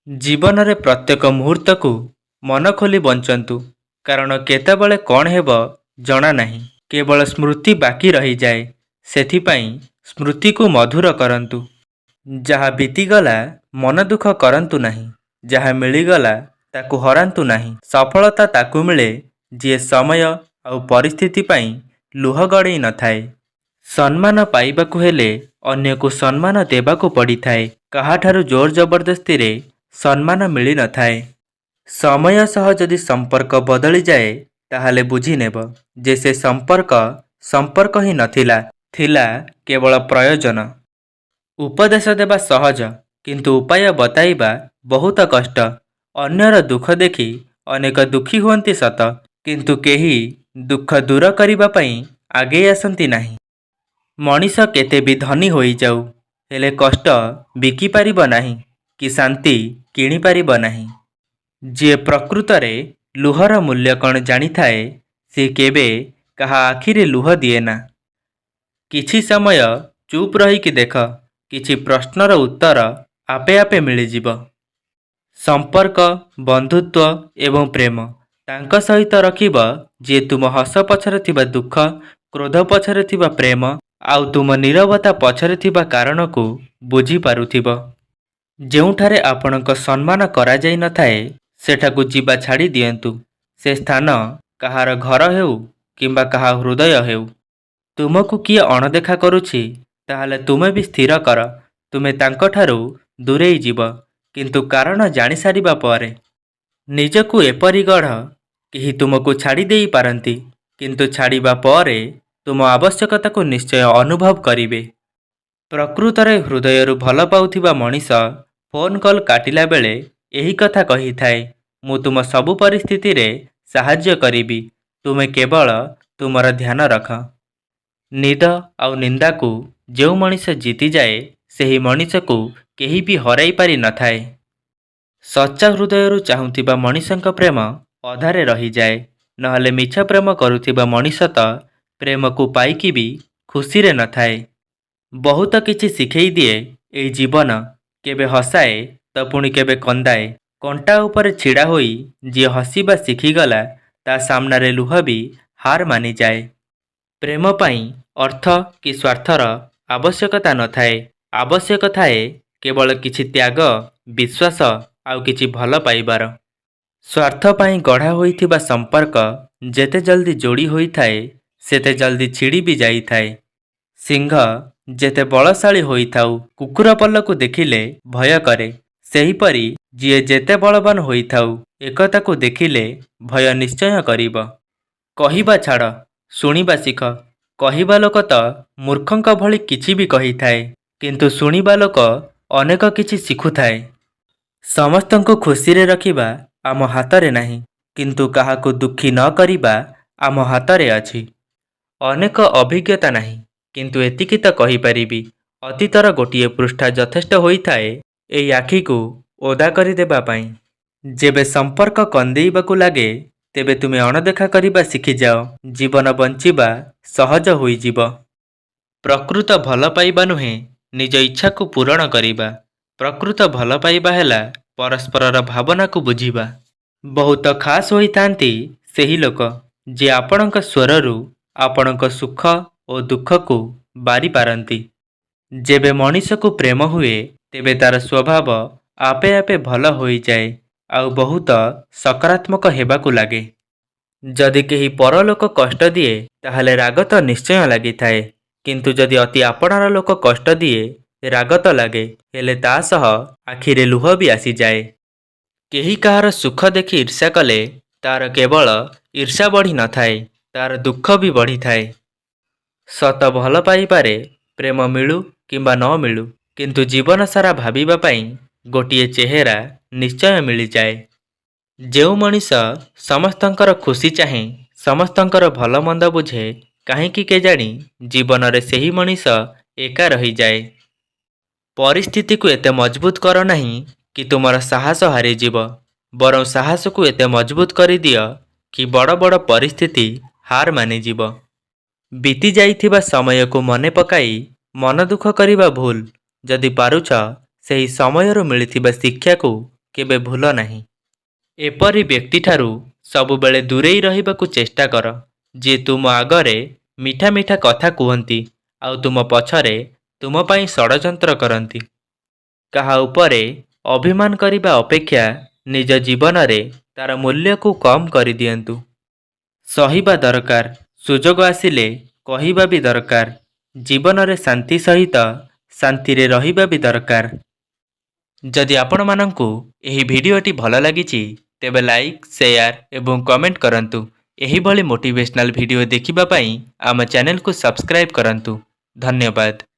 जीवन रे प्रत्येक मुहूर्त को मन खोली बंचंतु कारण केतेबेले कौन हेब जना नहीं। केवल स्मृति बाकी रही जाए, सेथिपाई स्मृति को मधुर करंतु। जहाँ बीतीगला मन दुख करंतु नहीं, जहाँ मिलीगला ताकू हरांतु नहीं। सफलता ताकू मिले जी समय और परिस्थिति पाई लुह गड़े न थाए। सम्मान पाइबाकू हेले अन्य को सम्मान देबाकू पड़ी थाए। काहाठारू जोर जबरदस्ती रे सम्मान मिली न थाए। समय सह जदि संपर्क बदली जाए ताहाले बुझी नेब जे से संपर्क संपर्क ही नथिला, थिला केवल प्रयोजन। उपदेश देवा सहज किंतु उपाय बताइबा बहुत कष्ट। अन्यर दुख देखि अनेक दुखी हुअंती सत, किंतु केही दुख दूर करिबा पई आगे आसंती नहीं। मनीष केते भी धनी होई जाऊ, हेले कष्ट बिकी पारिब नाही कि शांति किणी पारिब नाही। जे प्रकृत रे लुहर मूल्य कण जानी थाए, से केबे कहा आखिरे लुह दिए ना। किछि समय चुप रही कि देख, किछि प्रश्नर उत्तर आपे आपे मिली जीव। संपर्क, बंधुत्व एवं प्रेम तांक सहित रखिब जे तुम हस पछरे थिबा दुख, क्रोध पछरे थिबा प्रेम आउ तुम नीरवता पछरे थिबा कारण को बुझी पारुथिब। जेउठारे आपणक सम्मान करा जाई न थाए सेठाकू जीवा छाड़ी दियंतु। से स्थान कहार घर हेउ किंबा कहा हृदय हेउ। तुमको किए अणदेखा करुछि ताहाले तुमे भी स्थिर कर तुमे तांकठारू दूरेई जीव। किंतु कारण जानी सारिबा परे निजकू एपरि गढ़ केही तुमको छाड़ी देई पारंती, किंतु छाड़िबा परे तुम आवश्यकता को निश्चय अनुभव करिवे। प्रकृतरे हृदयरु भल पाउथिबा मनीष फोन कॉल काटिला बेले एही कथा कही थाए, मु तुम सबु परिस्थिति रे साहाय्य करिबी, तुमे केवल तुमर ध्यान रख। निद आउ निंदा को जो मनीष जीति जाए सेही मनीष को केही भी हराई पारि न थाए। सच्चा हृदयरु चाहुथिबा मनीषंक प्रेम अधारे रही जाए, नहले मिछ प्रेम करुथिबा मनीष त प्रेम को पाइकी भी खुशी रे न थाए। बहुत किछि शिखेई दिए एई जीवन, केबे हसाए तो पुणी केबे कंदाए। कंटा उपरे छिड़ा होई जी हसीबा शिखीगला ता सामनारे लुह भी हार मानी जाए। प्रेम पाई अर्थ कि स्वार्थर आवश्यकता न थाए, आवश्यक थाए केवल किछि त्याग, विश्वास आउ किछि भल पाइबार। स्वार्थ पाई गढ़ा होइथिबा संपर्क जेते जल्दी जोड़ी होई थाए सेते जल्दी छिड़ी भी जाई थाए। सिंह जेते बलशाली होई थाउ कुकुर पल्ल को देखिले भय करे, सेहीपरि जीए जेते बलवान होई थाउ एकता को देखिले भय निश्चय करिब। कहिबा छाड़, शुणिबा शिख। कहिबा लोक तो मूर्खंक भली किछि भी कही थाए, किंतु शुणिबा लोक अनेक किछि शिखु थाए। समस्तंको खुशी रे रखिबा आम हातरे नहीं, किंतु काहाको दुखी न करिबा आम हातरे अछि। अनेक अभिज्ञता नहीं, किंतु एतिकी तो कहि परिबी अतीतर गोटिए पृष्ठा यथेष्ट होई थाए एई आखि को ओदा करि देबा पई। जेबे संपर्क कंदेइबाकू लागे तेबे तुमे अणदेखा करिबा शिखि जाओ, जीवन बंचिबा सहज होई जीव। प्रकृत भल पाइबा नुहे निज इच्छा को पूरण करिबा। प्रकृत भल पाइबा हेला परस्परर भावना को बुझिबा। बहुत खास होई थांती सेही लोक जे आपणक स्वररु आपणक सुख और दुख को बारी पारंती। जेबे मनीष को प्रेम हुए तेबे तार स्वभाव आपे आपे भल होई जाए आउ बहुत सकारात्मक हेबाकू लागे। जदि केही परलोक कष्ट दिए ताहाले राग तो निश्चय लागि थाए, किंतु जदि अति आपणार लोक कष्ट दिए राग तो लागे, हेले ता सह आखिरे लुह भी आसी जाए। केही कहार सुख देखि ईर्ष्या कले तार केवल ईर्ष्या बढ़ी न थाए, तार दुख भी बढ़ी थाए। सत भल पाइबारे प्रेम मिलू किंबा न मिलू, किंतु जीवन सारा भाबिबा पाई गोटिए चेहरा निश्चय मिली जाए। जेउ मनीष समस्तंकर खुशी चाहे, समस्तंकर भल मंद बुझे, काहींकि केजाणी जीवन रे सेही मनीष एका रही जाए। परिस्थिति को एते मजबूत कर नहीं कि तुमर साहस हारी जीव, बरं साहस को एते मजबूत करि दियो कि बड़ बड़ परिस्थिति हार मानि जीव। बीती जाइथिबा समय को मने पकाई मन दुख करिबा भूल, जदि पारुछ सेही समयरु मिलिथिबा शिक्षा को କେବେ ଭୁଲ ନାହିଁ। ଏପରି ବ୍ୟକ୍ତିଠାରୁ ସବୁବେଳେ ଦୂରେଇ ରହିବାକୁ ଚେଷ୍ଟା କର, ଯିଏ ତୁମ ଆଗରେ ମିଠା ମିଠା କଥା କୁହନ୍ତି ଆଉ ତୁମ ପଛରେ ତୁମ ପାଇଁ ଷଡ଼ଯନ୍ତ୍ର କରନ୍ତି। କାହା ଉପରେ ଅଭିମାନ କରିବା ଅପେକ୍ଷା ନିଜ ଜୀବନରେ ତାର ମୂଲ୍ୟକୁ କମ୍ କରିଦିଅନ୍ତୁ। ସହିବା ଦରକାର, ସୁଯୋଗ ଆସିଲେ କହିବା ବି ଦରକାର। ଜୀବନରେ ଶାନ୍ତି ସହିତ ଶାନ୍ତିରେ ରହିବା ବି ଦରକାର। ଯଦି ଆପଣମାନଙ୍କୁ ଏହି ଭିଡ଼ିଓଟି ଭଲ ଲାଗିଛି ତେବେ ଲାଇକ୍, ସେୟାର ଏବଂ କମେଣ୍ଟ କରନ୍ତୁ। ଏହିଭଳି ମୋଟିଭେଶନାଲ ଭିଡ଼ିଓ ଦେଖିବା ପାଇଁ ଆମ ଚ୍ୟାନେଲକୁ ସବସ୍କ୍ରାଇବ୍ କରନ୍ତୁ। ଧନ୍ୟବାଦ।